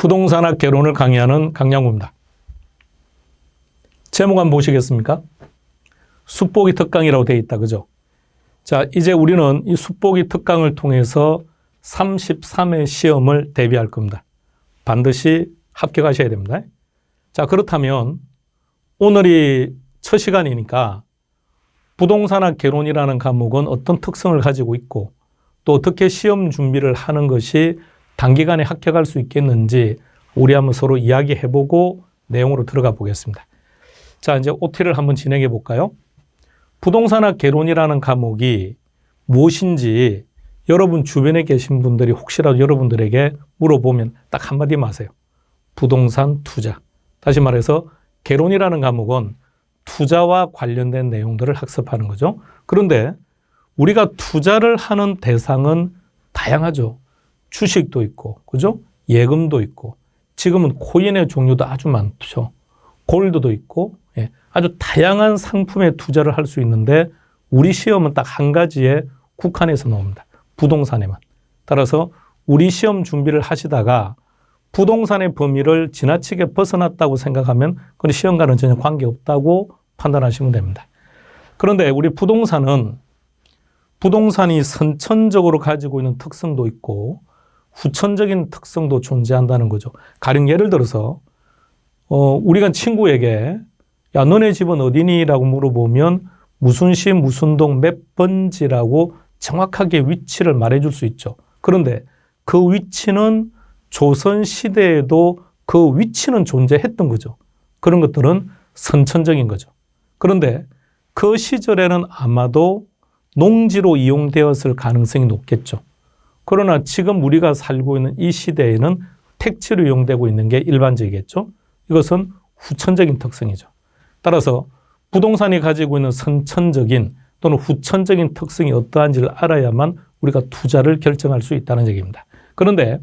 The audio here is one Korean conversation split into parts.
부동산학 개론을 강의하는 강량구입니다. 제목 한번 보시겠습니까? 숫보기 특강이라고 되어 있다. 그죠? 자, 이제 우리는 이 숫보기 특강을 통해서 33회 시험을 대비할 겁니다. 반드시 합격하셔야 됩니다. 자, 그렇다면 오늘이 첫 시간이니까 부동산학 개론이라는 과목은 어떤 특성을 가지고 있고 또 어떻게 시험 준비를 하는 것이 단기간에 합격할 수 있겠는지 우리 한번 서로 이야기해보고 내용으로 들어가 보겠습니다. 자, 이제 OT를 한번 진행해 볼까요? 부동산학 개론이라는 과목이 무엇인지 여러분 주변에 계신 분들이 혹시라도 여러분들에게 물어보면 딱 한마디만 하세요. 부동산 투자. 다시 말해서 개론이라는 과목은 투자와 관련된 내용들을 학습하는 거죠. 그런데 우리가 투자를 하는 대상은 다양하죠. 주식도 있고, 그죠? 예금도 있고, 지금은 코인의 종류도 아주 많죠. 골드도 있고, 아주 다양한 상품에 투자를 할 수 있는데 우리 시험은 딱 한 가지에 국한해서 나옵니다. 부동산에만. 따라서 우리 시험 준비를 하시다가 부동산의 범위를 지나치게 벗어났다고 생각하면 그건 시험과는 전혀 관계없다고 판단하시면 됩니다. 그런데 우리 부동산이 선천적으로 가지고 있는 특성도 있고 후천적인 특성도 존재한다는 거죠. 가령 예를 들어서 우리가 친구에게 야, 너네 집은 어디니? 라고 물어보면 무슨 시 무슨 동 몇 번지라고 정확하게 위치를 말해줄 수 있죠. 그런데 그 위치는 조선시대에도 그 위치는 존재했던 거죠. 그런 것들은 선천적인 거죠. 그런데 그 시절에는 아마도 농지로 이용되었을 가능성이 높겠죠. 그러나 지금 우리가 살고 있는 이 시대에는 택지로 이용되고 있는 게 일반적이겠죠. 이것은 후천적인 특성이죠. 따라서 부동산이 가지고 있는 선천적인 또는 후천적인 특성이 어떠한지를 알아야만 우리가 투자를 결정할 수 있다는 얘기입니다. 그런데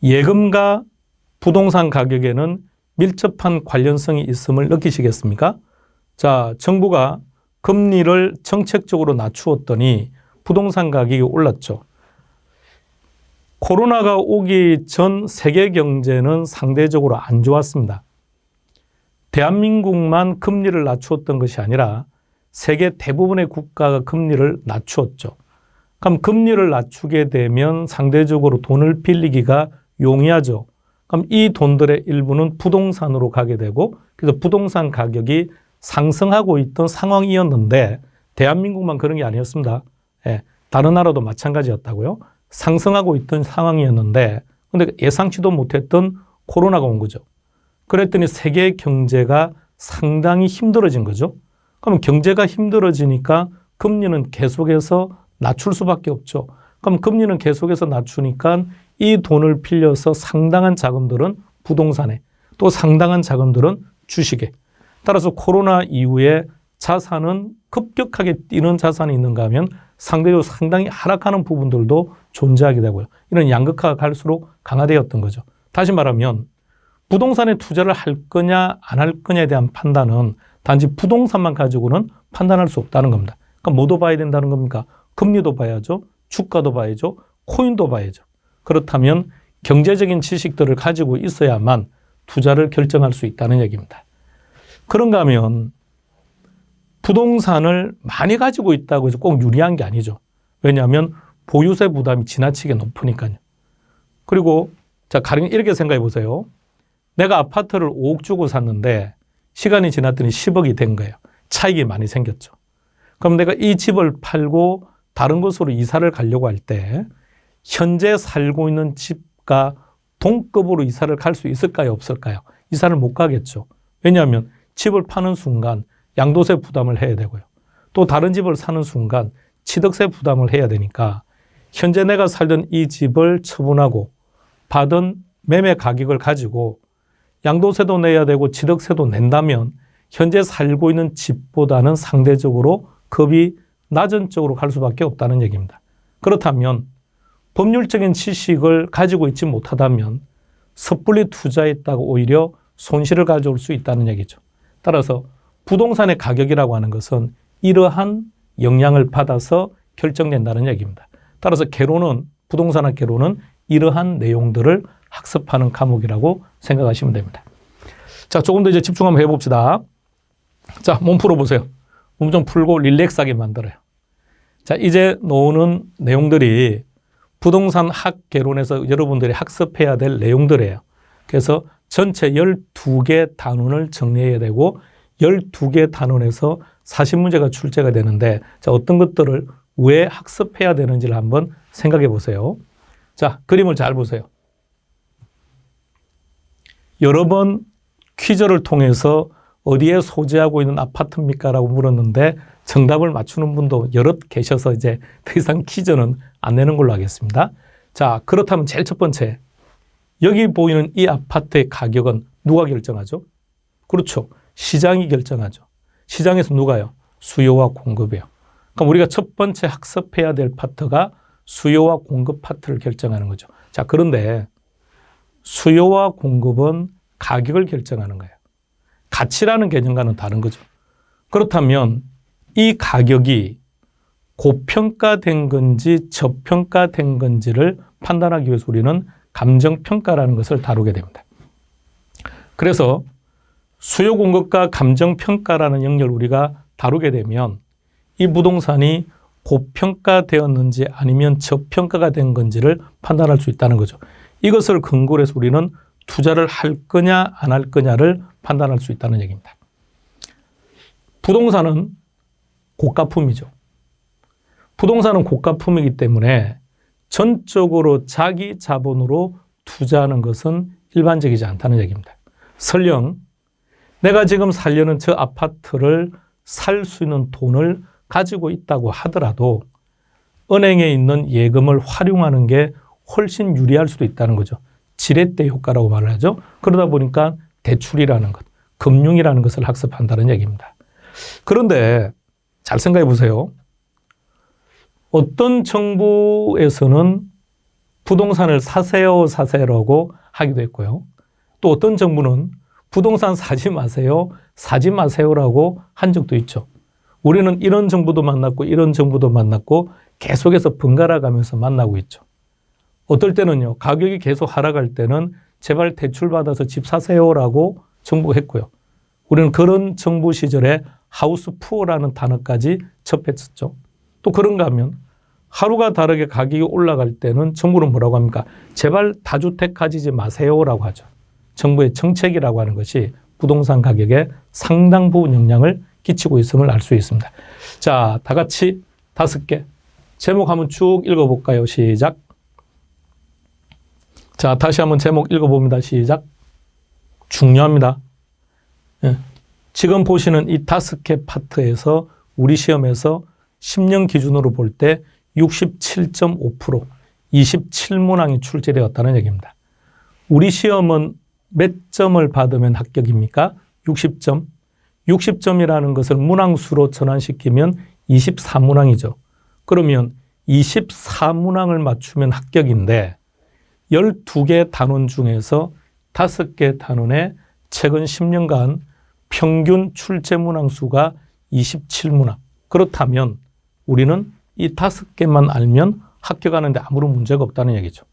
예금과 부동산 가격에는 밀접한 관련성이 있음을 느끼시겠습니까? 자, 정부가 금리를 정책적으로 낮추었더니 부동산 가격이 올랐죠. 코로나가 오기 전 세계 경제는 상대적으로 안 좋았습니다. 대한민국만 금리를 낮추었던 것이 아니라 세계 대부분의 국가가 금리를 낮추었죠. 그럼 금리를 낮추게 되면 상대적으로 돈을 빌리기가 용이하죠. 그럼 이 돈들의 일부는 부동산으로 가게 되고 그래서 부동산 가격이 상승하고 있던 상황이었는데 대한민국만 그런 게 아니었습니다. 다른 나라도 마찬가지였다고요. 상승하고 있던 상황이었는데 근데 예상치도 못했던 코로나가 온 거죠. 그랬더니 세계 경제가 상당히 힘들어진 거죠. 그럼 경제가 힘들어지니까 금리는 계속해서 낮출 수밖에 없죠. 그럼 금리는 계속해서 낮추니까 이 돈을 빌려서 상당한 자금들은 부동산에 또 상당한 자금들은 주식에 따라서 코로나 이후에 자산은 급격하게 뛰는 자산이 있는가 하면 상대적으로 상당히 하락하는 부분들도 존재하게 되고요. 이런 양극화가 갈수록 강화되었던 거죠. 다시 말하면 부동산에 투자를 할 거냐 안 할 거냐에 대한 판단은 단지 부동산만 가지고는 판단할 수 없다는 겁니다. 그러니까 뭐도 봐야 된다는 겁니까? 금리도 봐야죠. 주가도 봐야죠. 코인도 봐야죠. 그렇다면 경제적인 지식들을 가지고 있어야만 투자를 결정할 수 있다는 얘기입니다. 그런가 하면 부동산을 많이 가지고 있다고 해서 꼭 유리한 게 아니죠. 왜냐하면 보유세 부담이 지나치게 높으니까요. 그리고 자, 가령 이렇게 생각해 보세요. 내가 아파트를 5억 주고 샀는데 시간이 지났더니 10억이 된 거예요. 차익이 많이 생겼죠. 그럼 내가 이 집을 팔고 다른 곳으로 이사를 가려고 할 때 현재 살고 있는 집과 동급으로 이사를 갈 수 있을까요? 없을까요? 이사를 못 가겠죠. 왜냐하면 집을 파는 순간 양도세 부담을 해야 되고요. 또 다른 집을 사는 순간 취득세 부담을 해야 되니까 현재 내가 살던 이 집을 처분하고 받은 매매 가격을 가지고 양도세도 내야 되고 취득세도 낸다면 현재 살고 있는 집보다는 상대적으로 급이 낮은 쪽으로 갈 수밖에 없다는 얘기입니다. 그렇다면 법률적인 지식을 가지고 있지 못하다면 섣불리 투자했다가 오히려 손실을 가져올 수 있다는 얘기죠. 따라서 부동산의 가격이라고 하는 것은 이러한 영향을 받아서 결정된다는 얘기입니다. 따라서 개론은 부동산학 개론은 이러한 내용들을 학습하는 과목이라고 생각하시면 됩니다. 자, 조금 더 이제 집중 한번 해봅시다. 자, 몸 풀어보세요. 몸 좀 풀고 릴렉스하게 만들어요. 자, 이제 나오는 내용들이 부동산 학개론에서 여러분들이 학습해야 될 내용들이에요. 그래서 전체 12개 단원을 정리해야 되고 12개 단원에서 40문제가 출제가 되는데 자, 어떤 것들을 왜 학습해야 되는지를 한번 생각해 보세요. 자, 그림을 잘 보세요. 여러 번 퀴즈를 통해서 어디에 소재하고 있는 아파트입니까? 라고 물었는데 정답을 맞추는 분도 여럿 계셔서 이제 더 이상 퀴즈는 안 내는 걸로 하겠습니다. 자, 그렇다면 제일 첫 번째, 여기 보이는 이 아파트의 가격은 누가 결정하죠? 그렇죠. 시장이 결정하죠. 시장에서 누가요? 수요와 공급이에요. 그럼 우리가 첫 번째 학습해야 될 파트가 수요와 공급 파트를 결정하는 거죠. 자, 그런데 수요와 공급은 가격을 결정하는 거예요. 가치라는 개념과는 다른 거죠. 그렇다면 이 가격이 고평가된 건지 저평가된 건지를 판단하기 위해서 우리는 감정평가라는 것을 다루게 됩니다. 그래서 수요 공급과 감정평가라는 영역을 우리가 다루게 되면 이 부동산이 고평가되었는지 아니면 저평가가 된 건지를 판단할 수 있다는 거죠. 이것을 근거로 해서 우리는 투자를 할 거냐 안 할 거냐를 판단할 수 있다는 얘기입니다. 부동산은 고가품이죠. 부동산은 고가품이기 때문에 전적으로 자기 자본으로 투자하는 것은 일반적이지 않다는 얘기입니다. 설령 내가 지금 살려는 저 아파트를 살 수 있는 돈을 가지고 있다고 하더라도 은행에 있는 예금을 활용하는 게 훨씬 유리할 수도 있다는 거죠. 지렛대 효과라고 말을 하죠. 그러다 보니까 대출이라는 것, 금융이라는 것을 학습한다는 얘기입니다. 그런데 잘 생각해 보세요. 어떤 정부에서는 부동산을 사세요라고 하기도 했고요. 또 어떤 정부는 부동산 사지 마세요라고 한 적도 있죠. 우리는 이런 정부도 만났고 이런 정부도 만났고 계속해서 번갈아 가면서 만나고 있죠. 어떨 때는요, 가격이 계속 하락할 때는 제발 대출받아서 집 사세요라고 정부가 했고요. 우리는 그런 정부 시절에 하우스 푸어라는 단어까지 접했었죠. 또 그런가 하면 하루가 다르게 가격이 올라갈 때는 정부는 뭐라고 합니까? 제발 다주택 가지지 마세요라고 하죠. 정부의 정책이라고 하는 것이 부동산 가격에 상당 부분 영향을 끼치고 있음을 알 수 있습니다. 자, 다 같이 5개 제목 한번 쭉 읽어볼까요? 시작. 자, 다시 한번 제목 읽어봅니다. 시작. 중요합니다. 예. 지금 보시는 이 5개 파트에서 우리 시험에서 10년 기준으로 볼 때 67.5%, 27문항이 출제되었다는 얘기입니다. 우리 시험은 몇 점을 받으면 합격입니까? 60점. 60점이라는 것을 문항수로 전환시키면 24문항이죠. 그러면 24문항을 맞추면 합격인데 12개 단원 중에서 5개 단원의 최근 10년간 평균 출제 문항 수가 27문항. 그렇다면 우리는 이 5개만 알면 합격하는데 아무런 문제가 없다는 얘기죠.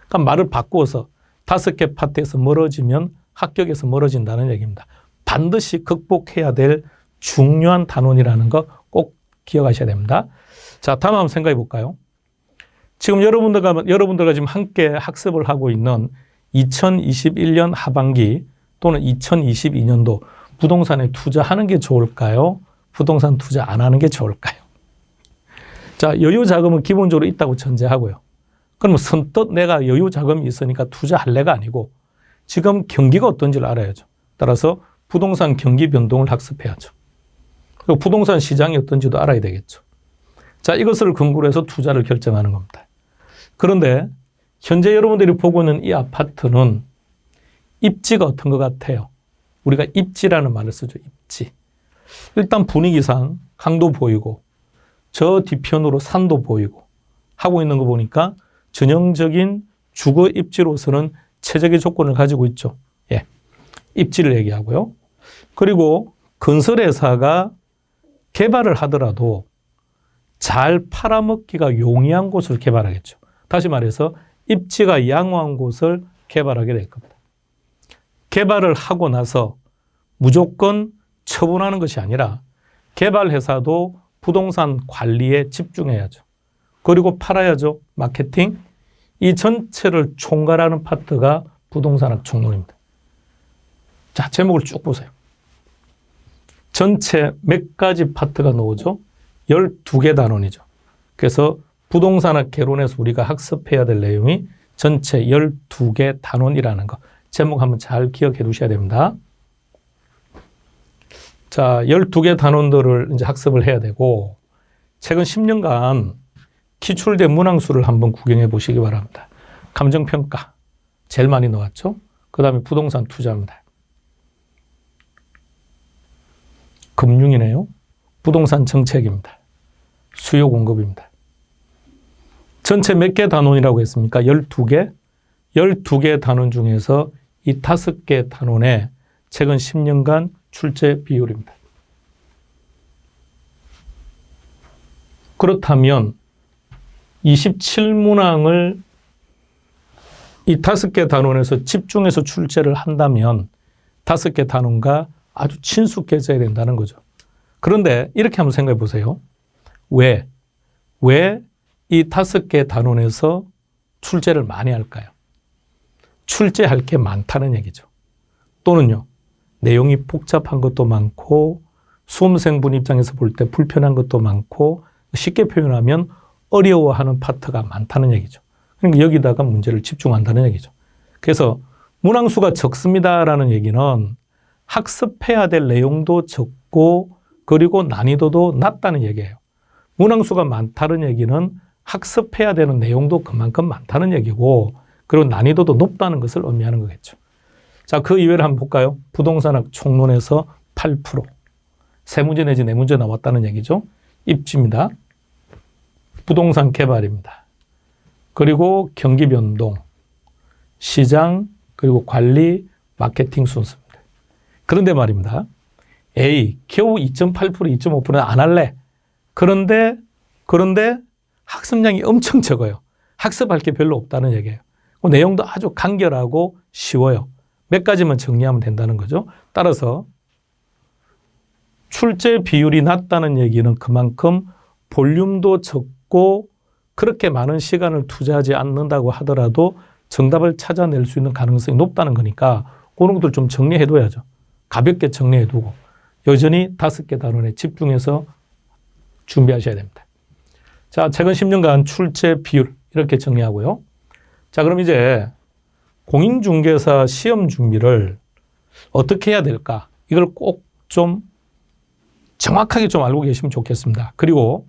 그러니까 말을 바꾸어서 5개 파트에서 멀어지면 합격에서 멀어진다는 얘기입니다. 반드시 극복해야 될 중요한 단원이라는 거 꼭 기억하셔야 됩니다. 자, 다음 한번 생각해 볼까요? 지금 여러분들과 지금 함께 학습을 하고 있는 2021년 하반기 또는 2022년도 부동산에 투자하는 게 좋을까요? 부동산 투자 안 하는 게 좋을까요? 자, 여유 자금은 기본적으로 있다고 전제하고요. 그러면 선뜻 내가 여유 자금이 있으니까 투자할래가 아니고 지금 경기가 어떤지를 알아야죠. 따라서 부동산 경기 변동을 학습해야죠. 그리고 부동산 시장이 어떤지도 알아야 되겠죠. 자, 이것을 근거로 해서 투자를 결정하는 겁니다. 그런데 현재 여러분들이 보고 있는 이 아파트는 입지가 어떤 것 같아요? 우리가 입지라는 말을 쓰죠. 입지. 일단 분위기상 강도 보이고 저 뒤편으로 산도 보이고 하고 있는 거 보니까 전형적인 주거 입지로서는 최적의 조건을 가지고 있죠. 예. 입지를 얘기하고요. 그리고 건설회사가 개발을 하더라도 잘 팔아먹기가 용이한 곳을 개발하겠죠. 다시 말해서 입지가 양호한 곳을 개발하게 될 겁니다. 개발을 하고 나서 무조건 처분하는 것이 아니라 개발 회사도 부동산 관리에 집중해야죠. 그리고 팔아야죠. 마케팅. 이 전체를 총괄하는 파트가 부동산학 총론입니다. 자, 제목을 쭉 보세요. 전체 몇 가지 파트가 나오죠? 12개 단원이죠. 그래서 부동산학 개론에서 우리가 학습해야 될 내용이 전체 12개 단원이라는 거. 제목 한번 잘 기억해 두셔야 됩니다. 자, 12개 단원들을 이제 학습을 해야 되고, 최근 10년간 기출된 문항수를 한번 구경해 보시기 바랍니다. 감정평가. 제일 많이 나왔죠? 그 다음에 부동산 투자입니다. 금융이네요. 부동산 정책입니다. 수요 공급입니다. 전체 몇 개 단원이라고 했습니까? 12개. 12개 단원 중에서 이 5개 단원의 최근 10년간 출제 비율입니다. 그렇다면 27문항을 이 5개 단원에서 집중해서 출제를 한다면 5개 단원과 아주 친숙해져야 된다는 거죠. 그런데 이렇게 한번 생각해 보세요. 왜 이 5개 단원에서 출제를 많이 할까요? 출제할 게 많다는 얘기죠. 또는요, 내용이 복잡한 것도 많고 수험생분 입장에서 볼 때 불편한 것도 많고 쉽게 표현하면 어려워하는 파트가 많다는 얘기죠. 그러니까 여기다가 문제를 집중한다는 얘기죠. 그래서 문항수가 적습니다라는 얘기는 학습해야 될 내용도 적고 그리고 난이도도 낮다는 얘기예요. 문항수가 많다는 얘기는 학습해야 되는 내용도 그만큼 많다는 얘기고 그리고 난이도도 높다는 것을 의미하는 거겠죠. 자, 그 이외를 한번 볼까요? 부동산학 총론에서 8%. 3문제 내지 4문제 나왔다는 얘기죠. 입지입니다. 부동산 개발입니다. 그리고 경기 변동, 시장, 그리고 관리, 마케팅 순서입니다. 그런데 말입니다. A, 겨우 2.8%, 2.5%는 안 할래. 그런데 학습량이 엄청 적어요. 학습할 게 별로 없다는 얘기예요. 그 내용도 아주 간결하고 쉬워요. 몇 가지만 정리하면 된다는 거죠. 따라서 출제 비율이 낮다는 얘기는 그만큼 볼륨도 적고 그렇게 많은 시간을 투자하지 않는다고 하더라도 정답을 찾아낼 수 있는 가능성이 높다는 거니까 그런 것들 좀 정리해둬야죠. 가볍게 정리해두고 여전히 5개 단원에 집중해서 준비하셔야 됩니다. 자, 최근 10년간 출제 비율 이렇게 정리하고요. 자, 그럼 이제 공인중개사 시험 준비를 어떻게 해야 될까? 이걸 꼭 좀 정확하게 좀 알고 계시면 좋겠습니다. 그리고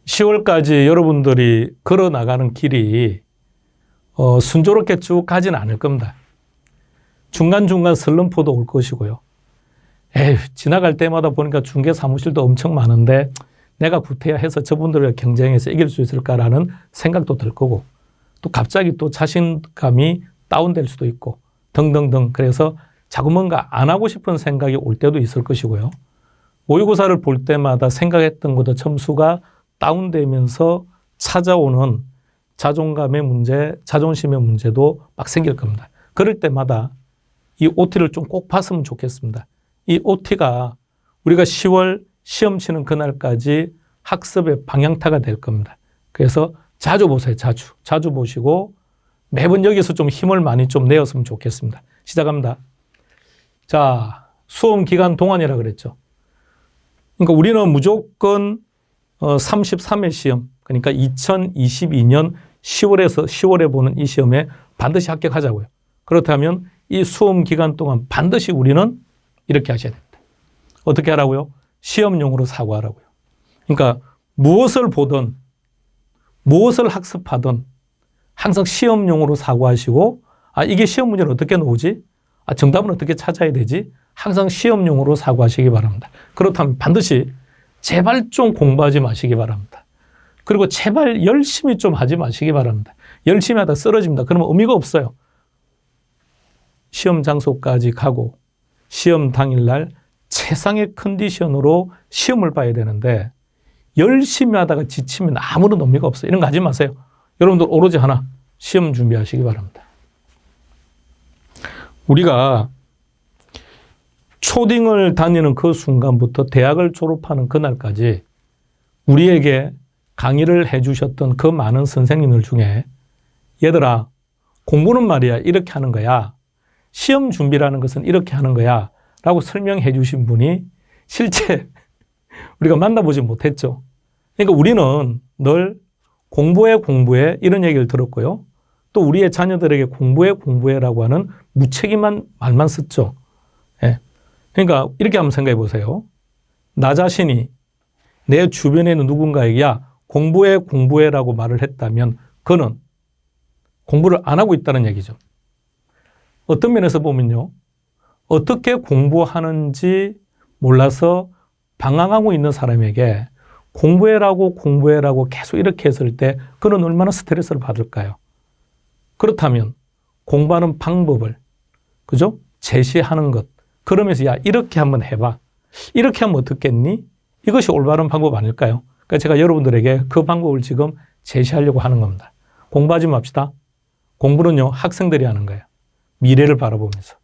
10월까지 여러분들이 걸어나가는 길이 순조롭게 쭉 가지는 않을 겁니다. 중간중간 슬럼프도 올 것이고요. 지나갈 때마다 보니까 중개 사무실도 엄청 많은데 내가 구태야 해서 저분들을 경쟁해서 이길 수 있을까라는 생각도 들 거고 또 갑자기 또 자신감이 다운될 수도 있고 등등등. 그래서 자꾸 뭔가 안 하고 싶은 생각이 올 때도 있을 것이고요. 모의고사를 볼 때마다 생각했던 것보다 점수가 다운되면서 찾아오는 자존감의 문제, 자존심의 문제도 막 생길 겁니다. 그럴 때마다 이 OT를 좀 꼭 봤으면 좋겠습니다. 이 OT가 우리가 10월 시험 치는 그날까지 학습의 방향타가 될 겁니다. 그래서 자주 보세요. 자주 보시고 매번 여기서 좀 힘을 많이 좀 내었으면 좋겠습니다. 시작합니다. 자, 수험 기간 동안이라 그랬죠. 그러니까 우리는 무조건 33회 시험, 그러니까 2022년 10월에 보는 이 시험에 반드시 합격하자고요. 그렇다면 이 수험 기간 동안 반드시 우리는 이렇게 하셔야 됩니다. 어떻게 하라고요? 시험용으로 사고하라고요. 그러니까 무엇을 보든 무엇을 학습하든 항상 시험용으로 사고하시고 이게 시험 문제는 어떻게 나오지? 정답은 어떻게 찾아야 되지? 항상 시험용으로 사고하시기 바랍니다. 그렇다면 반드시 제발 좀 공부하지 마시기 바랍니다. 그리고 제발 열심히 좀 하지 마시기 바랍니다. 열심히 하다 쓰러집니다. 그러면 의미가 없어요. 시험 장소까지 가고 시험 당일날 최상의 컨디션으로 시험을 봐야 되는데 열심히 하다가 지치면 아무런 의미가 없어요. 이런 거 하지 마세요. 여러분들 오로지 하나, 시험 준비하시기 바랍니다. 우리가 초딩을 다니는 그 순간부터 대학을 졸업하는 그날까지 우리에게 강의를 해주셨던 그 많은 선생님들 중에 얘들아, 공부는 말이야 이렇게 하는 거야. 시험 준비라는 것은 이렇게 하는 거야 라고 설명해 주신 분이 실제 우리가 만나보지 못했죠. 그러니까 우리는 늘 공부해 이런 얘기를 들었고요. 또 우리의 자녀들에게 공부해라고 하는 무책임한 말만 썼죠. 예. 그러니까 이렇게 한번 생각해 보세요. 나 자신이 내 주변에 있는 누군가에게 야, 공부해라고 말을 했다면 그는 공부를 안 하고 있다는 얘기죠. 어떤 면에서 보면요. 어떻게 공부하는지 몰라서 방황하고 있는 사람에게 공부해라고 계속 이렇게 했을 때 그는 얼마나 스트레스를 받을까요? 그렇다면 공부하는 방법을, 그죠? 제시하는 것. 그러면서 야, 이렇게 한번 해봐. 이렇게 하면 어떻겠니? 이것이 올바른 방법 아닐까요? 그러니까 제가 여러분들에게 그 방법을 지금 제시하려고 하는 겁니다. 공부하지 맙시다. 공부는요, 학생들이 하는 거예요. 미래를 바라보면서.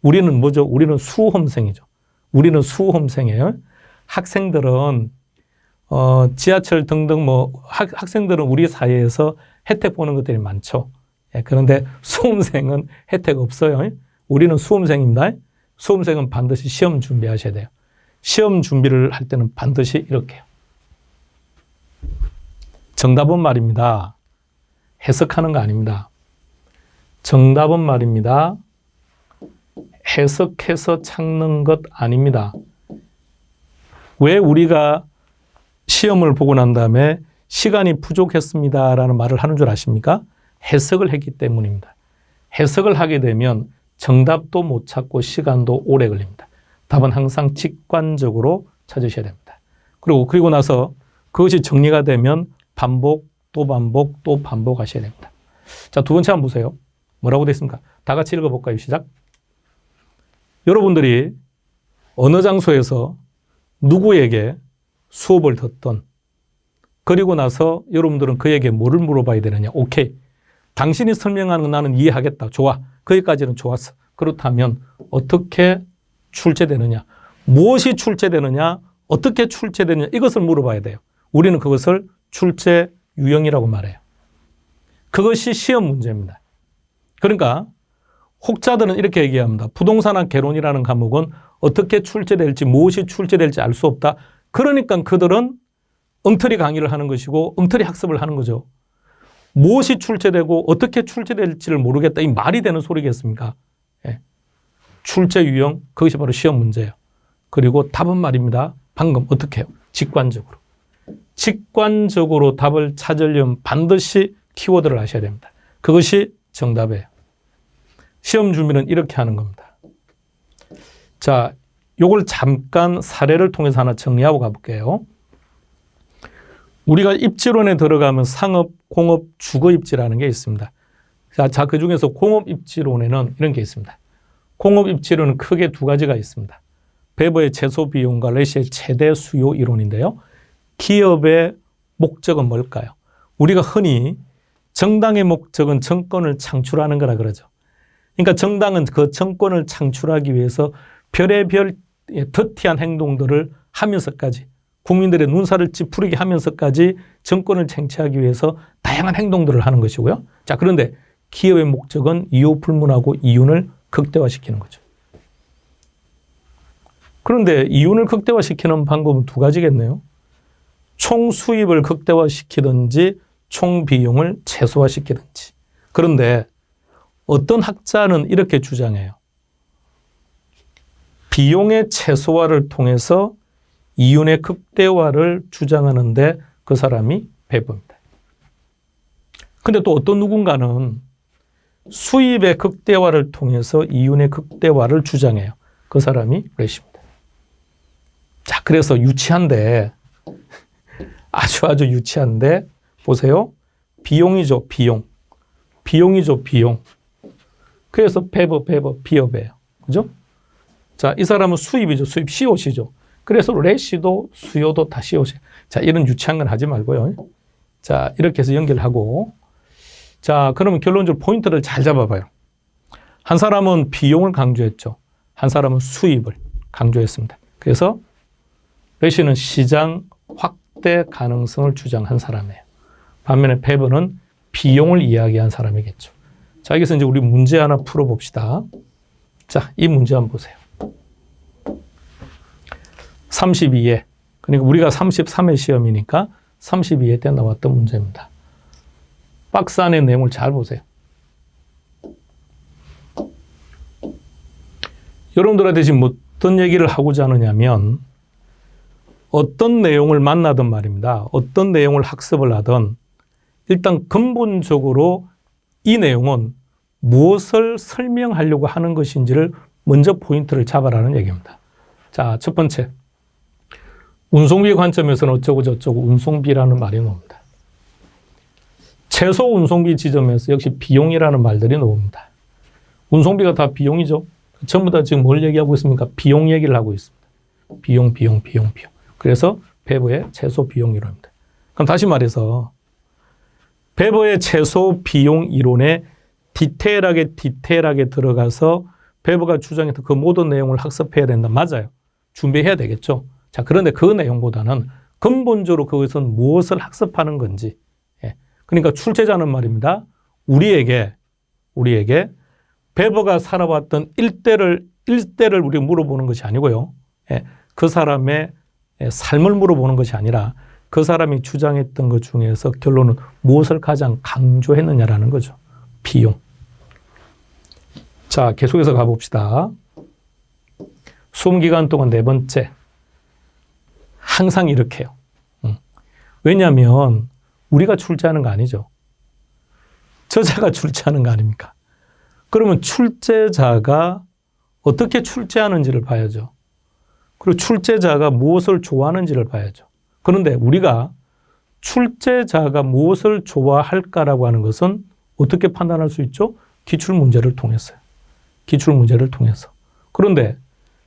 우리는 뭐죠? 우리는 수험생이죠. 우리는 수험생이에요. 학생들은 지하철 등등 학생들은 우리 사회에서 혜택 보는 것들이 많죠. 예, 그런데 수험생은 혜택 없어요. 우리는 수험생입니다. 수험생은 반드시 시험 준비하셔야 돼요. 시험 준비를 할 때는 반드시 이렇게요. 정답은 말입니다. 해석하는 거 아닙니다. 정답은 말입니다. 해석해서 찾는 것 아닙니다. 왜 우리가 시험을 보고 난 다음에 시간이 부족했습니다라는 말을 하는 줄 아십니까? 해석을 했기 때문입니다. 해석을 하게 되면 정답도 못 찾고 시간도 오래 걸립니다. 답은 항상 직관적으로 찾으셔야 됩니다. 그리고 나서 그것이 정리가 되면 반복, 또 반복, 또 반복하셔야 됩니다. 자, 두 번째 한번 보세요. 뭐라고 되어 있습니까? 다 같이 읽어볼까요? 시작. 여러분들이 어느 장소에서 누구에게 수업을 듣던 그리고 나서 여러분들은 그에게 뭐를 물어봐야 되느냐. 오케이. 당신이 설명하는 건 나는 이해하겠다. 좋아. 거기까지는 좋았어. 그렇다면 어떻게 출제되느냐. 무엇이 출제되느냐. 어떻게 출제되느냐. 이것을 물어봐야 돼요. 우리는 그것을 출제 유형이라고 말해요. 그것이 시험 문제입니다. 그러니까 혹자들은 이렇게 얘기합니다. 부동산학 개론이라는 과목은 어떻게 출제될지 무엇이 출제될지 알 수 없다. 그러니까 그들은 엉터리 강의를 하는 것이고 엉터리 학습을 하는 거죠. 무엇이 출제되고 어떻게 출제될지를 모르겠다. 이 말이 되는 소리겠습니까? 예. 출제 유형, 그것이 바로 시험 문제예요. 그리고 답은 말입니다. 방금 어떻게 해요? 직관적으로. 직관적으로 답을 찾으려면 반드시 키워드를 아셔야 됩니다. 그것이 정답이에요. 시험 준비는 이렇게 하는 겁니다. 자, 요걸 잠깐 사례를 통해서 하나 정리하고 가볼게요. 우리가 입지론에 들어가면 상업, 공업, 주거 입지라는 게 있습니다. 자, 그 중에서 공업 입지론에는 이런 게 있습니다. 공업 입지론은 크게 두 가지가 있습니다. 베버의 최소 비용과 레시의 최대 수요 이론인데요. 기업의 목적은 뭘까요? 우리가 흔히 정당의 목적은 정권을 창출하는 거라 그러죠. 그러니까 정당은 그 정권을 창출하기 위해서 별의별 더티한 행동들을 하면서까지 국민들의 눈살을 찌푸리게 하면서까지 정권을 쟁취하기 위해서 다양한 행동들을 하는 것이고요. 자, 그런데 기업의 목적은 이유 불문하고 이윤을 극대화시키는 거죠. 그런데 이윤을 극대화시키는 방법은 두 가지겠네요. 총 수입을 극대화시키든지 총 비용을 최소화시키든지. 그런데 어떤 학자는 이렇게 주장해요. 비용의 최소화를 통해서 이윤의 극대화를 주장하는데 그 사람이 베버입니다. 근데 또 어떤 누군가는 수입의 극대화를 통해서 이윤의 극대화를 주장해요. 그 사람이 레시입니다. 자, 그래서 유치한데 아주 유치한데 보세요. 비용이죠, 비용. 비용이죠, 비용. 그래서 베버, 비업이에요. 그죠? 자, 이 사람은 수입이죠. 수입, COC죠. 그래서 레시도 수요도 다 COC. 자, 이런 유치한 건 하지 말고요. 자, 이렇게 해서 연결하고. 자, 그러면 결론적으로 포인트를 잘 잡아봐요. 한 사람은 비용을 강조했죠. 한 사람은 수입을 강조했습니다. 그래서 러시는 시장 확대 가능성을 주장한 사람이에요. 반면에 페버는 비용을 이야기한 사람이겠죠. 자, 여기서 이제 우리 문제 하나 풀어봅시다. 자, 이 문제 한번 보세요. 32회. 그러니까 우리가 33회 시험이니까 32회 때 나왔던 문제입니다. 박스 안의 내용을 잘 보세요. 여러분들한테 지금 어떤 얘기를 하고자 하느냐면 어떤 내용을 만나든 말입니다. 어떤 내용을 학습을 하든 일단 근본적으로 이 내용은 무엇을 설명하려고 하는 것인지를 먼저 포인트를 잡아라는 얘기입니다. 자, 첫 번째. 운송비 관점에서는 어쩌고 저쩌고 운송비라는 말이 나옵니다. 최소 운송비 지점에서 역시 비용이라는 말들이 나옵니다. 운송비가 다 비용이죠. 전부 다 지금 뭘 얘기하고 있습니까? 비용 얘기를 하고 있습니다. 비용. 그래서 베버의 최소 비용 이론입니다. 그럼 다시 말해서 베버의 최소 비용 이론에 디테일하게 들어가서 베버가 주장했던 그 모든 내용을 학습해야 된다. 맞아요. 준비해야 되겠죠. 자, 그런데 그 내용보다는 근본적으로 그것은 무엇을 학습하는 건지. 그러니까 출제자는 말입니다. 우리에게 베버가 살아왔던 일대를 우리가 물어보는 것이 아니고요. 그 사람의 삶을 물어보는 것이 아니라 그 사람이 주장했던 것 중에서 결론은 무엇을 가장 강조했느냐라는 거죠. 비용. 자, 계속해서 가봅시다. 수험 기간 동안 네 번째. 항상 이렇게 해요. 왜냐하면 우리가 출제하는 거 아니죠. 저자가 출제하는 거 아닙니까? 그러면 출제자가 어떻게 출제하는지를 봐야죠. 그리고 출제자가 무엇을 좋아하는지를 봐야죠. 그런데 우리가 출제자가 무엇을 좋아할까라고 하는 것은 어떻게 판단할 수 있죠? 기출문제를 통해서요. 기출문제를 통해서. 그런데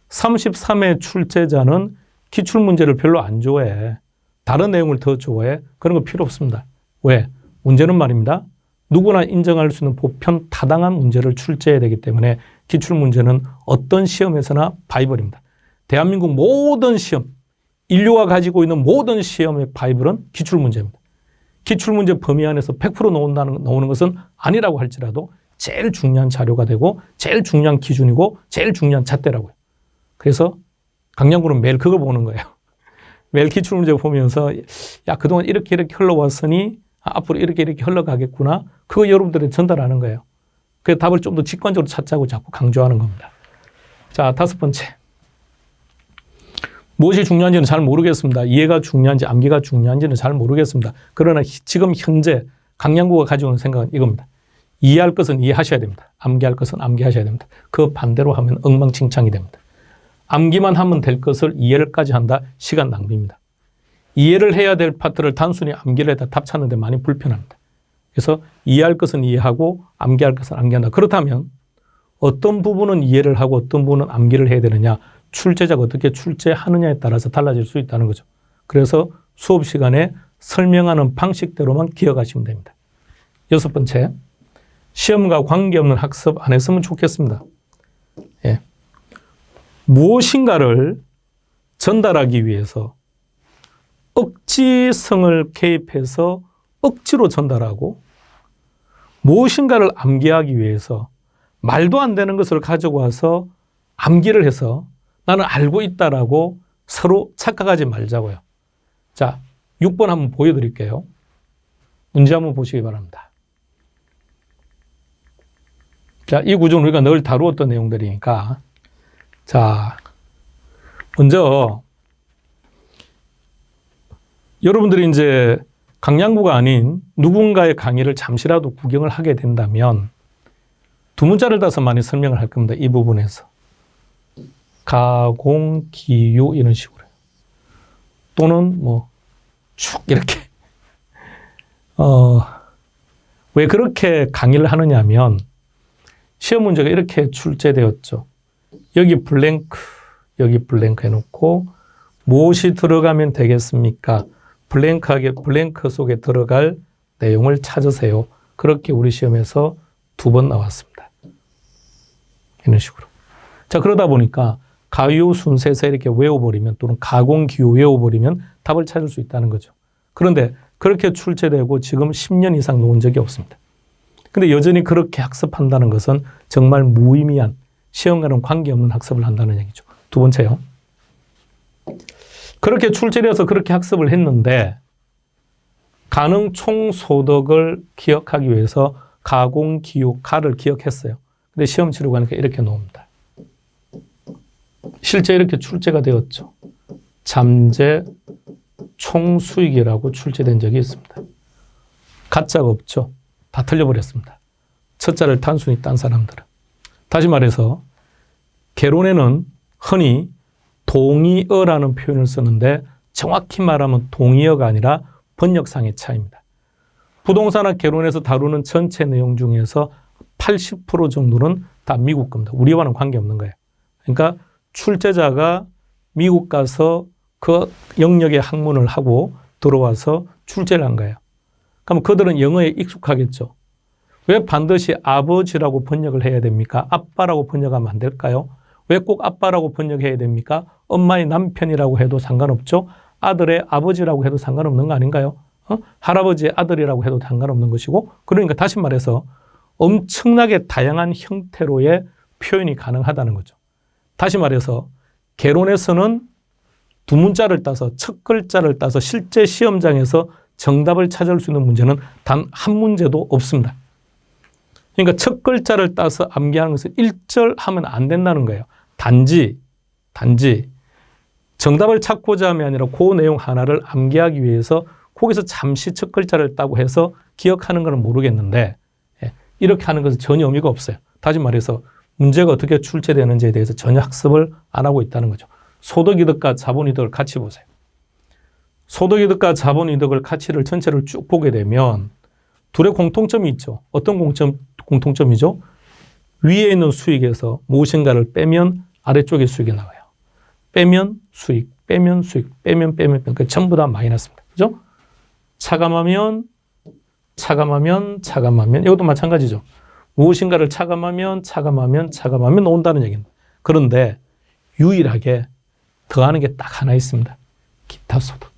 33회 출제자는 기출문제를 별로 안 좋아해. 다른 내용을 더 좋아해. 그런 거 필요 없습니다. 왜? 문제는 말입니다. 누구나 인정할 수 있는 보편 타당한 문제를 출제해야 되기 때문에 기출문제는 어떤 시험에서나 바이블입니다. 대한민국 모든 시험, 인류가 가지고 있는 모든 시험의 바이블은 기출문제입니다. 기출문제 범위 안에서 100% 나오는 것은 아니라고 할지라도 제일 중요한 자료가 되고 제일 중요한 기준이고 제일 중요한 잣대라고요. 그래서 강량구는 매일 그걸 보는 거예요. 매일 기출문제 보면서 야, 그동안 이렇게 흘러왔으니 앞으로 이렇게 흘러가겠구나. 그거 여러분들이 전달하는 거예요. 그 답을 좀 더 직관적으로 찾자고 자꾸 강조하는 겁니다. 자, 다섯 번째. 무엇이 중요한지는 잘 모르겠습니다. 이해가 중요한지 암기가 중요한지는 잘 모르겠습니다. 그러나 지금 현재 강량구가 가지고 있는 생각은 이겁니다. 이해할 것은 이해하셔야 됩니다. 암기할 것은 암기하셔야 됩니다. 그 반대로 하면 엉망진창이 됩니다. 암기만 하면 될 것을 이해를까지 한다. 시간 낭비입니다. 이해를 해야 될 파트를 단순히 암기를 해다 답 찾는 데 많이 불편합니다. 그래서 이해할 것은 이해하고 암기할 것은 암기한다. 그렇다면 어떤 부분은 이해를 하고 어떤 부분은 암기를 해야 되느냐. 출제자가 어떻게 출제하느냐에 따라서 달라질 수 있다는 거죠. 그래서 수업 시간에 설명하는 방식대로만 기억하시면 됩니다. 여섯 번째, 시험과 관계없는 학습 안 했으면 좋겠습니다. 예. 무엇인가를 전달하기 위해서 억지성을 개입해서 억지로 전달하고 무엇인가를 암기하기 위해서 말도 안 되는 것을 가지고 와서 암기를 해서 나는 알고 있다라고 서로 착각하지 말자고요. 자, 6번 한번 보여드릴게요. 문제 한번 보시기 바랍니다. 자, 이 구조는 우리가 늘 다루었던 내용들이니까. 자, 먼저 여러분들이 이제 강량구가 아닌 누군가의 강의를 잠시라도 구경을 하게 된다면 두 문자를 따서 많이 설명을 할 겁니다. 이 부분에서. 가공, 기유 이런 식으로. 또는 쭉 이렇게. 왜 그렇게 강의를 하느냐 하면 시험 문제가 이렇게 출제되었죠. 여기 블랭크 해놓고 무엇이 들어가면 되겠습니까? 블랭크 속에 들어갈 내용을 찾으세요. 그렇게 우리 시험에서 2번 나왔습니다. 이런 식으로. 자, 그러다 보니까 가유 순세서 이렇게 외워버리면 또는 가공기호 외워버리면 답을 찾을 수 있다는 거죠. 그런데 그렇게 출제되고 지금 10년 이상 놓은 적이 없습니다. 근데 여전히 그렇게 학습한다는 것은 정말 무의미한 시험과는 관계없는 학습을 한다는 얘기죠. 두 번째요. 그렇게 출제되어서 그렇게 학습을 했는데 가능 총소득을 기억하기 위해서 가공, 기호, 가를 기억했어요. 근데 시험 치르고 하니까 이렇게 나옵니다. 실제 이렇게 출제가 되었죠. 잠재 총수익이라고 출제된 적이 있습니다. 가짜가 없죠. 다 틀려버렸습니다. 첫 자를 단순히 딴 사람들은. 다시 말해서 개론에는 흔히 동의어라는 표현을 쓰는데 정확히 말하면 동의어가 아니라 번역상의 차이입니다. 부동산학 개론에서 다루는 전체 내용 중에서 80% 정도는 다 미국 겁니다. 우리와는 관계없는 거예요. 그러니까 출제자가 미국 가서 그 영역의 학문을 하고 들어와서 출제를 한 거예요. 그럼 그들은 영어에 익숙하겠죠. 왜 반드시 아버지라고 번역을 해야 됩니까? 아빠라고 번역하면 안 될까요? 왜 꼭 아빠라고 번역해야 됩니까? 엄마의 남편이라고 해도 상관없죠. 아들의 아버지라고 해도 상관없는 거 아닌가요? 할아버지의 아들이라고 해도 상관없는 것이고, 그러니까 다시 말해서 엄청나게 다양한 형태로의 표현이 가능하다는 거죠. 다시 말해서 개론에서는 두 문자를 따서 첫 글자를 따서 실제 시험장에서 정답을 찾을 수 있는 문제는 단 한 문제도 없습니다. 그러니까 첫 글자를 따서 암기하는 것은 1절 하면 안 된다는 거예요. 단지 정답을 찾고자 함이 아니라 그 내용 하나를 암기하기 위해서 거기서 잠시 첫 글자를 따고 해서 기억하는 것은 모르겠는데 이렇게 하는 것은 전혀 의미가 없어요. 다시 말해서 문제가 어떻게 출제되는지에 대해서 전혀 학습을 안 하고 있다는 거죠. 소득이득과 자본이득을 같이 보세요. 소득이득과 자본이득을 가치를 전체를 쭉 보게 되면 둘의 공통점이 있죠. 어떤 공통점이죠? 위에 있는 수익에서 무엇인가를 빼면 아래쪽에 수익이 나와요. 빼면 수익, 빼면 수익, 빼면 그 전부 다 마이너스입니다. 그죠? 차감하면 이것도 마찬가지죠. 무엇인가를 차감하면 나온다는 얘기입니다. 그런데 유일하게 더하는 게 딱 하나 있습니다. 기타 소득.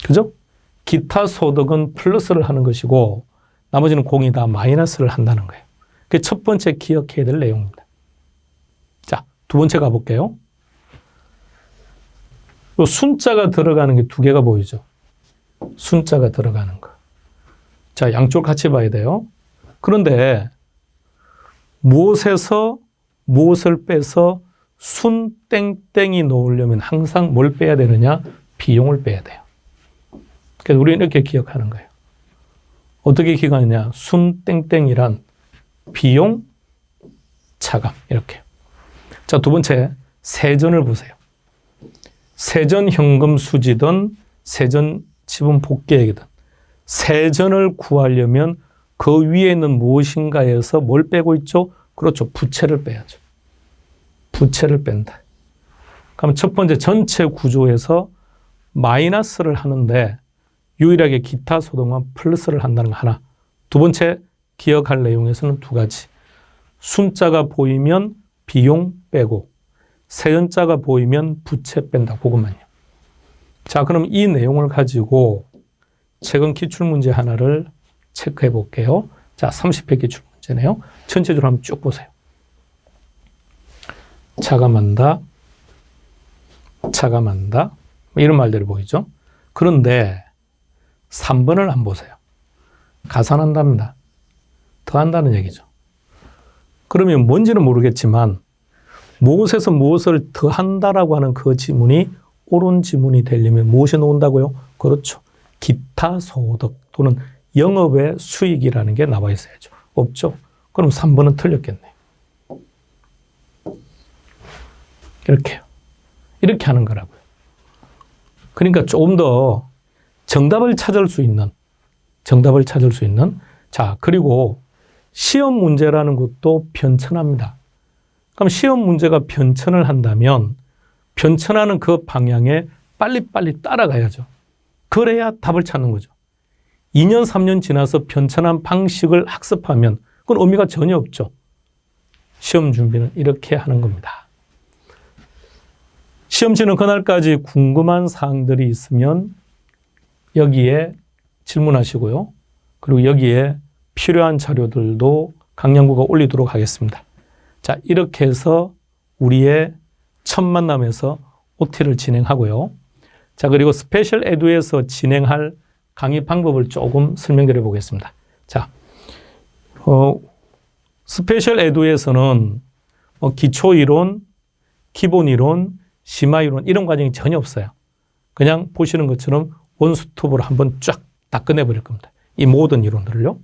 그죠? 기타 소득은 플러스를 하는 것이고 나머지는 공이 다 마이너스를 한다는 거예요. 그게 첫 번째 기억해야 될 내용입니다. 자, 두 번째 가볼게요. 순자가 들어가는 게 두 개가 보이죠? 순자가 들어가는 거. 자, 양쪽 같이 봐야 돼요. 그런데 무엇에서 무엇을 빼서 순 땡땡이 놓으려면 항상 뭘 빼야 되느냐? 비용을 빼야 돼요. 그래서 우리는 이렇게 기억하는 거예요. 어떻게 기억하느냐? 순 땡땡이란 비용, 차감 이렇게. 자, 두 번째 세전을 보세요. 세전 현금 수지든 세전 지분 복귀액이든 세전을 구하려면 그 위에 있는 무엇인가에서 뭘 빼고 있죠? 그렇죠. 부채를 빼야죠. 부채를 뺀다. 그럼 첫 번째 전체 구조에서 마이너스를 하는데 유일하게 기타 소득만 플러스를 한다는 거 하나. 두 번째 기억할 내용에서는 두 가지. 순자가 보이면 비용 빼고 세전자가 보이면 부채 뺀다. 그것만요. 자, 그럼 이 내용을 가지고 최근 기출문제 하나를 체크해 볼게요. 자, 30회 기출문제네요. 전체적으로 한번 쭉 보세요. 차감한다. 이런 말들이 보이죠? 그런데 3번을 안 보세요. 가산한답니다. 더한다는 얘기죠. 그러면 뭔지는 모르겠지만 무엇에서 무엇을 더한다라고 하는 그 지문이 옳은 지문이 되려면 무엇이 나온다고요? 그렇죠. 기타 소득 또는 영업의 수익이라는 게 나와 있어야죠. 없죠. 그럼 3번은 틀렸겠네요. 이렇게 하는 거라고요. 그러니까 조금 더 정답을 찾을 수 있는 자, 그리고 시험 문제라는 것도 변천합니다. 그럼 시험 문제가 변천을 한다면 변천하는 그 방향에 빨리빨리 따라가야죠. 그래야 답을 찾는 거죠. 2년, 3년 지나서 변천한 방식을 학습하면 그건 의미가 전혀 없죠. 시험 준비는 이렇게 하는 겁니다. 시험 치는 그날까지 궁금한 사항들이 있으면 여기에 질문하시고요. 그리고 여기에 필요한 자료들도 강량구가 올리도록 하겠습니다. 자, 이렇게 해서 우리의 첫 만남에서 OT를 진행하고요. 자, 그리고 스페셜 에듀에서 진행할 강의 방법을 조금 설명드려 보겠습니다. 자, 스페셜 에듀에서는 기초 이론, 기본 이론, 심화 이론 이런 과정이 전혀 없어요. 그냥 보시는 것처럼 원스톱으로 한번 쫙 다 끝내버릴 겁니다. 이 모든 이론들을요.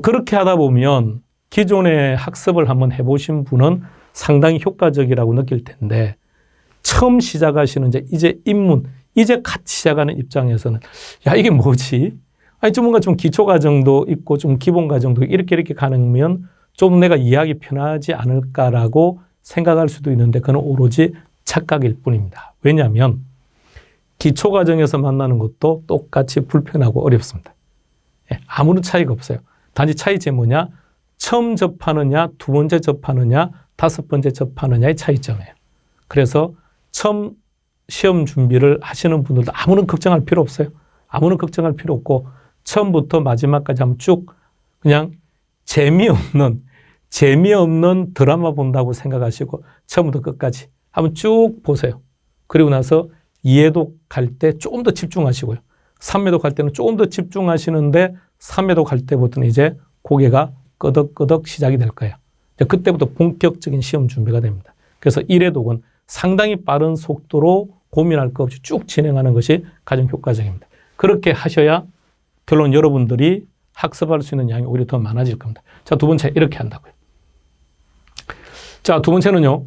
그렇게 하다 보면 기존에 학습을 한번 해보신 분은 상당히 효과적이라고 느낄 텐데 처음 시작하시는 이제 입문, 이제 갓 시작하는 입장에서는 야, 이게 뭐지? 아니, 좀 뭔가 좀 기초 과정도 있고 좀 기본 과정도 이렇게 가능하면 좀 내가 이해하기 편하지 않을까라고 생각할 수도 있는데 그건 오로지 착각일 뿐입니다. 왜냐하면 기초 과정에서 만나는 것도 똑같이 불편하고 어렵습니다. 아무런 차이가 없어요. 단지 차이점이 뭐냐? 처음 접하느냐, 두 번째 접하느냐, 다섯 번째 접하느냐의 차이점이에요. 그래서 처음 시험 준비를 하시는 분들도 아무런 걱정할 필요 없어요. 아무런 걱정할 필요 없고 처음부터 마지막까지 한번 쭉 그냥 재미없는 드라마 본다고 생각하시고 처음부터 끝까지 한번 쭉 보세요. 그리고 나서 2회독 갈 때 조금 더 집중하시고요. 3회독 갈 때는 조금 더 집중하시는데 3회독 갈 때부터는 이제 고개가 끄덕끄덕 시작이 될 거예요. 그때부터 본격적인 시험 준비가 됩니다. 그래서 1회독은 상당히 빠른 속도로 고민할 것 없이 쭉 진행하는 것이 가장 효과적입니다. 그렇게 하셔야 결론 여러분들이 학습할 수 있는 양이 오히려 더 많아질 겁니다. 자, 두 번째 이렇게 한다고요. 자, 두 번째는요.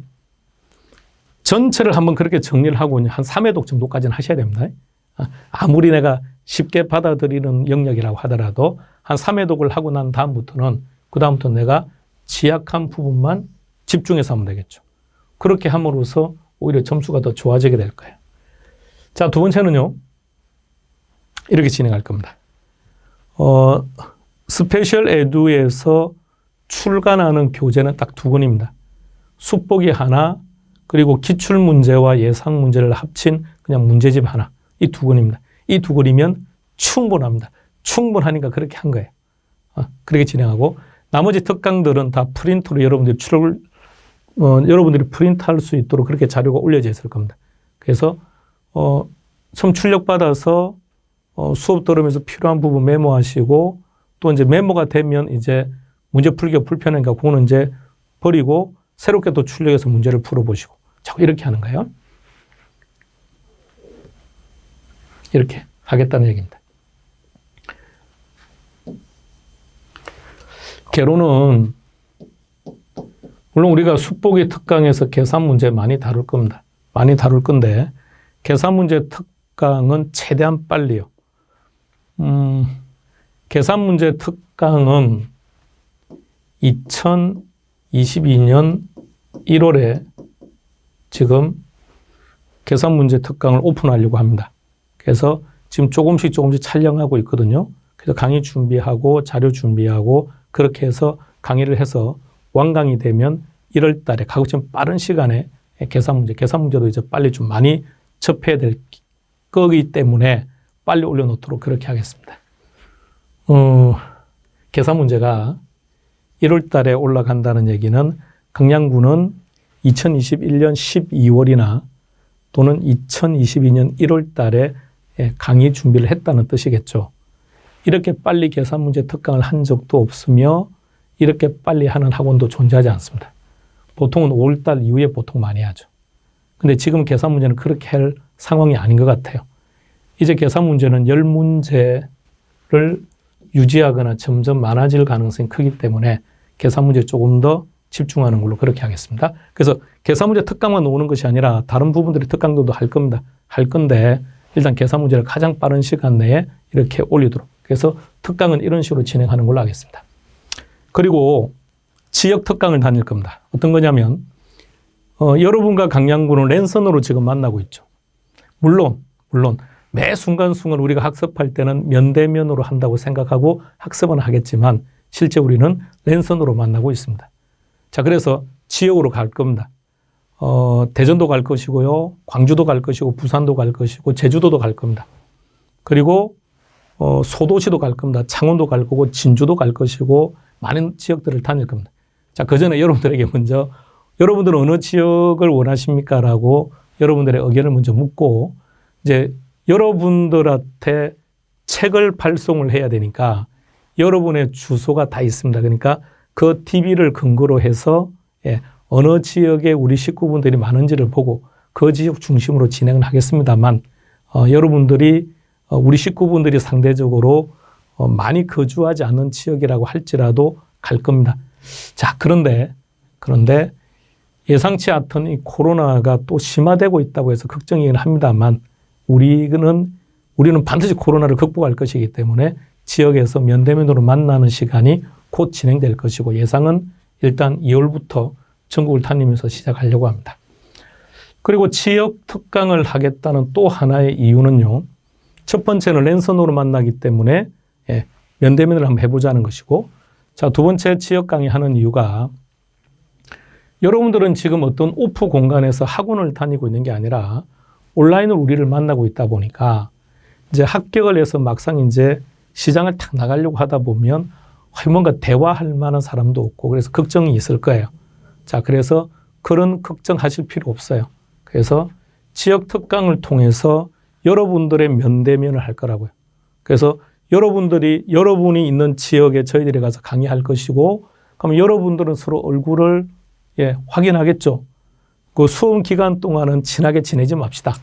전체를 한번 그렇게 정리를 하고 한 3회독 정도까지는 하셔야 됩니다. 아무리 내가 쉽게 받아들이는 영역이라고 하더라도 한 3회독을 하고 난 다음부터는 내가 취약한 부분만 집중해서 하면 되겠죠. 그렇게 함으로써 오히려 점수가 더 좋아지게 될 거예요. 자, 두 번째는요. 이렇게 진행할 겁니다. 스페셜 에듀에서 출간하는 교재는 딱 두 권입니다. 숙보기 하나, 그리고 기출문제와 예상문제를 합친 그냥 문제집 하나. 이 두 권입니다. 이 두 권이면 충분합니다. 충분하니까 그렇게 한 거예요. 그렇게 진행하고 나머지 특강들은 다 프린트로 여러분들이 프린트할 수 있도록 그렇게 자료가 올려져 있을 겁니다. 그래서 처음 출력받아서 수업 들으면서 필요한 부분 메모하시고 또 이제 메모가 되면 이제 문제 풀기가 불편하니까 그거는 이제 버리고 새롭게 또 출력해서 문제를 풀어보시고 자꾸 이렇게 하는 거예요. 이렇게 하겠다는 얘기입니다. 개론은 물론 우리가 숙보기 특강에서 계산 문제 많이 다룰 겁니다. 많이 다룰 건데 계산 문제 특강은 최대한 빨리요. 계산 문제 특강은 2022년 1월에 지금 계산 문제 특강을 오픈하려고 합니다. 그래서 지금 조금씩 촬영하고 있거든요. 그래서 강의 준비하고 자료 준비하고 그렇게 해서 강의를 해서 완강이 되면 1월 달에 가급적 빠른 시간에 계산 문제도 이제 빨리 좀 많이 접해야 될 거기 때문에 빨리 올려놓도록 그렇게 하겠습니다. 계산 문제가 1월 달에 올라간다는 얘기는 강량구는 2021년 12월이나 또는 2022년 1월 달에 강의 준비를 했다는 뜻이겠죠. 이렇게 빨리 계산 문제 특강을 한 적도 없으며 이렇게 빨리 하는 학원도 존재하지 않습니다. 보통은 5월 달 이후에 보통 많이 하죠. 근데 지금 계산 문제는 그렇게 할 상황이 아닌 것 같아요. 이제 계산 문제는 10문제를 유지하거나 점점 많아질 가능성이 크기 때문에 계산 문제에 조금 더 집중하는 걸로 그렇게 하겠습니다. 그래서 계산 문제 특강만 오는 것이 아니라 다른 부분들의 특강도 할 겁니다. 할 건데 일단 계산 문제를 가장 빠른 시간 내에 이렇게 올리도록. 그래서 특강은 이런 식으로 진행하는 걸로 하겠습니다. 그리고 지역 특강을 다닐 겁니다. 어떤 거냐면 여러분과 강량구는 랜선으로 지금 만나고 있죠. 물론 매 순간순간 우리가 학습할 때는 면대면으로 한다고 생각하고 학습은 하겠지만 실제 우리는 랜선으로 만나고 있습니다. 자, 그래서 지역으로 갈 겁니다. 대전도 갈 것이고요. 광주도 갈 것이고 부산도 갈 것이고 제주도도 갈 겁니다. 그리고 소도시도 갈 겁니다. 창원도 갈 거고 진주도 갈 것이고 많은 지역들을 다닐 겁니다. 자, 그 전에 여러분들에게 먼저 여러분들은 어느 지역을 원하십니까? 라고 여러분들의 의견을 먼저 묻고 이제 여러분들한테 책을 발송을 해야 되니까 여러분의 주소가 다 있습니다. 그러니까 그 TV를 근거로 해서 어느 지역에 우리 식구분들이 많은지를 보고 그 지역 중심으로 진행을 하겠습니다만 여러분들이 우리 식구분들이 상대적으로 많이 거주하지 않는 지역이라고 할지라도 갈 겁니다. 자, 그런데 예상치 않던 이 코로나가 또 심화되고 있다고 해서 걱정이긴 합니다만 우리는 반드시 코로나를 극복할 것이기 때문에 지역에서 면대면으로 만나는 시간이 곧 진행될 것이고 예상은 일단 2월부터 전국을 다니면서 시작하려고 합니다. 그리고 지역 특강을 하겠다는 또 하나의 이유는요. 첫 번째는 랜선으로 만나기 때문에 면대면을 한번 해보자는 것이고 자, 두 번째 지역 강의하는 이유가 여러분들은 지금 어떤 오프 공간에서 학원을 다니고 있는 게 아니라 온라인으로 우리를 만나고 있다 보니까 이제 합격을 해서 막상 이제 시장을 탁 나가려고 하다 보면 뭔가 대화할 만한 사람도 없고 그래서 걱정이 있을 거예요. 자, 그래서 그런 걱정하실 필요 없어요. 그래서 지역 특강을 통해서 여러분들의 면대면을 할 거라고요. 그래서 여러분이 있는 지역에 저희들이 가서 강의할 것이고 그럼 여러분들은 서로 얼굴을 확인하겠죠. 그 수험 기간 동안은 친하게 지내지 맙시다.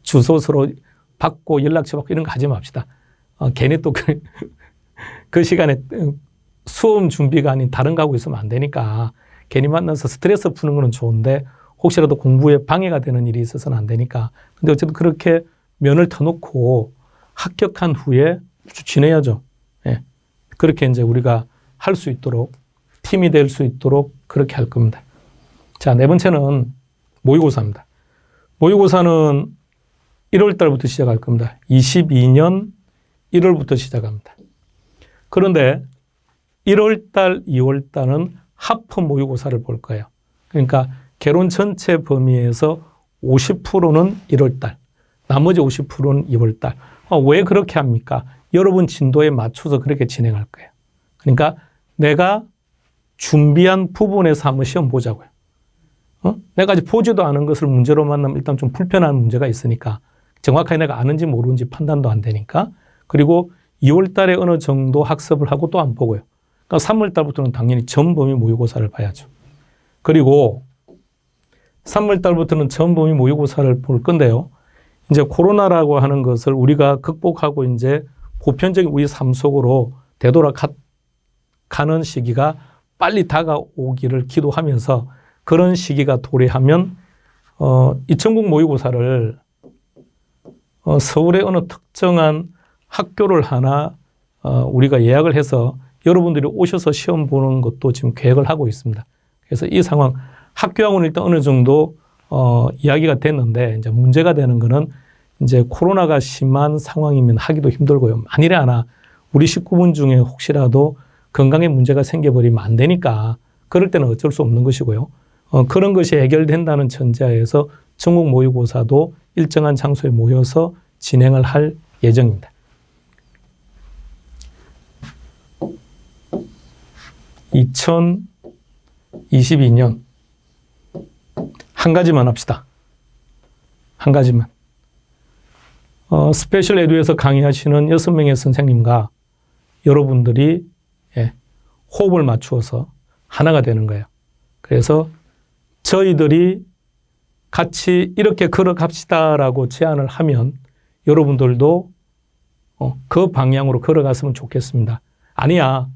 주소 서로 받고 연락처 받고 이런 거 하지 맙시다. 괜히 또 그 시간에 수험 준비가 아닌 다른 거 하고 있으면 안 되니까 괜히 만나서 스트레스 푸는 건 좋은데 혹시라도 공부에 방해가 되는 일이 있어서는 안 되니까. 근데 어쨌든 그렇게 면을 터놓고 합격한 후에 지내야죠. 그렇게 이제 우리가 할 수 있도록 팀이 될 수 있도록 그렇게 할 겁니다. 자, 네 번째는 모의고사입니다. 모의고사는 1월 달부터 시작할 겁니다. 22년 1월부터 시작합니다. 그런데 1월 달, 2월 달은 하프 모의고사를 볼 거예요. 그러니까 개론 전체 범위에서 50%는 1월 달, 나머지 50%는 2월 달. 왜 그렇게 합니까? 여러분 진도에 맞춰서 그렇게 진행할 거예요. 그러니까 내가 준비한 부분에서 한번 시험 보자고요. 내가 아직 보지도 않은 것을 문제로 만나면 일단 좀 불편한 문제가 있으니까 정확하게 내가 아는지 모르는지 판단도 안 되니까 그리고 2월 달에 어느 정도 학습을 하고 또 안 보고요. 그러니까 3월 달부터는 당연히 전범위 모의고사를 봐야죠. 그리고 3월 달부터는 전범위 모의고사를 볼 건데요. 이제 코로나라고 하는 것을 우리가 극복하고 이제 보편적인 우리 삶 속으로 되돌아가는 시기가 빨리 다가오기를 기도하면서 그런 시기가 도래하면 이 전국 모의고사를 서울의 어느 특정한 학교를 하나 우리가 예약을 해서 여러분들이 오셔서 시험 보는 것도 지금 계획을 하고 있습니다. 그래서 이 상황 학교하고는 일단 어느 정도 이야기가 됐는데 이제 문제가 되는 거는 이제 코로나가 심한 상황이면 하기도 힘들고요. 만일에 하나 우리 식구분 중에 혹시라도 건강에 문제가 생겨버리면 안 되니까 그럴 때는 어쩔 수 없는 것이고요. 그런 것이 해결된다는 전제하에서 전국 모의고사도 일정한 장소에 모여서 진행을 할 예정입니다. (2022년) 한 가지만 합시다. 한 가지만. 스페셜 에듀에서 강의하시는 6명의 선생님과 여러분들이 호흡을 맞추어서 하나가 되는 거예요. 그래서 저희들이 같이 이렇게 걸어갑시다라고 제안을 하면 여러분들도 그 방향으로 걸어갔으면 좋겠습니다. 아니야,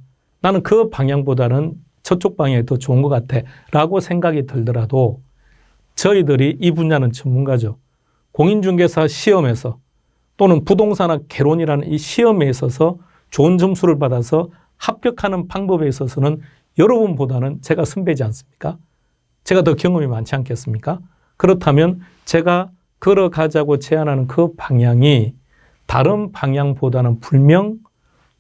나는 그 방향보다는 저쪽 방향이 더 좋은 것 같아 라고 생각이 들더라도 저희들이 이 분야는 전문가죠. 공인중개사 시험에서 또는 부동산학 개론이라는 이 시험에 있어서 좋은 점수를 받아서 합격하는 방법에 있어서는 여러분보다는 제가 선배지 않습니까? 제가 더 경험이 많지 않겠습니까? 그렇다면 제가 걸어가자고 제안하는 그 방향이 다른 방향보다는 분명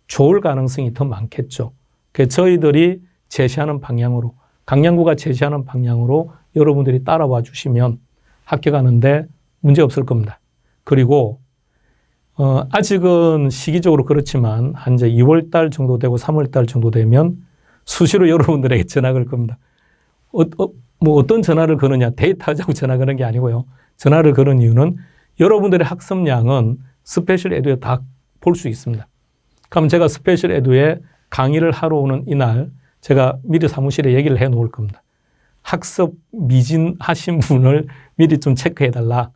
좋을 가능성이 더 많겠죠. 그래서 저희들이 제시하는 방향으로 강양구가 제시하는 방향으로 여러분들이 따라와 주시면 합격하는데 문제 없을 겁니다. 그리고 아직은 시기적으로 그렇지만 한 이제 2월 달 정도 되고 3월 달 정도 되면 수시로 여러분들에게 전화 걸 겁니다. 뭐 어떤 전화를 거느냐, 데이트하자고 전화 거는 게 아니고요. 전화를 거는 이유는 여러분들의 학습량은 스페셜 에듀에 다 볼 수 있습니다. 그럼 제가 스페셜 에듀에 강의를 하러 오는 이날 제가 미리 사무실에 얘기를 해 놓을 겁니다. 학습 미진하신 분을 미리 좀 체크해 달라.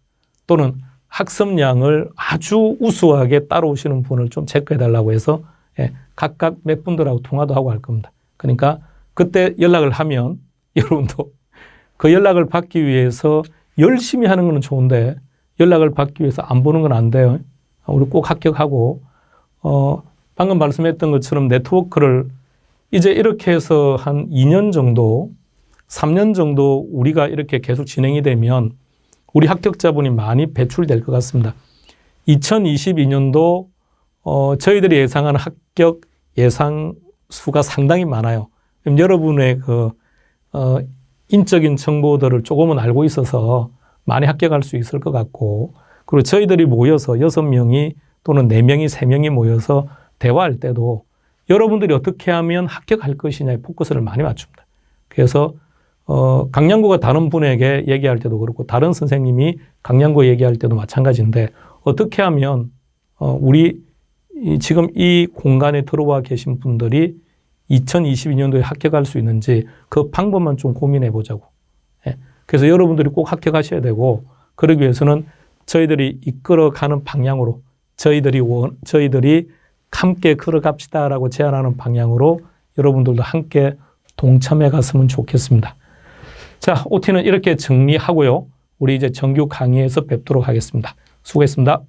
또는 학습량을 아주 우수하게 따라오시는 분을 좀 체크해 달라고 해서 각각 몇 분들하고 통화도 하고 할 겁니다. 그러니까 그때 연락을 하면 여러분도 그 연락을 받기 위해서 열심히 하는 건 좋은데 연락을 받기 위해서 안 보는 건 안 돼요. 우리 꼭 합격하고 방금 말씀했던 것처럼 네트워크를 이제 이렇게 해서 한 2년 정도 3년 정도 우리가 이렇게 계속 진행이 되면 우리 합격자분이 많이 배출될 것 같습니다. 2022년도 저희들이 예상하는 합격 예상 수가 상당히 많아요. 여러분의 그 인적인 정보들을 조금은 알고 있어서 많이 합격할 수 있을 것 같고, 그리고 저희들이 모여서 6명이 또는 4명이 3명이 모여서 대화할 때도 여러분들이 어떻게 하면 합격할 것이냐에 포커스를 많이 맞춥니다. 그래서 강양구가 다른 분에게 얘기할 때도 그렇고 다른 선생님이 강양구 얘기할 때도 마찬가지인데 어떻게 하면 우리 지금 이 공간에 들어와 계신 분들이 2022년도에 합격할 수 있는지 그 방법만 좀 고민해 보자고. 그래서 여러분들이 꼭 합격하셔야 되고, 그러기 위해서는 저희들이 이끌어가는 방향으로 저희들이 함께 걸어갑시다라고 제안하는 방향으로 여러분들도 함께 동참해 갔으면 좋겠습니다. 자, OT는 이렇게 정리하고요. 우리 이제 정규 강의에서 뵙도록 하겠습니다. 수고했습니다.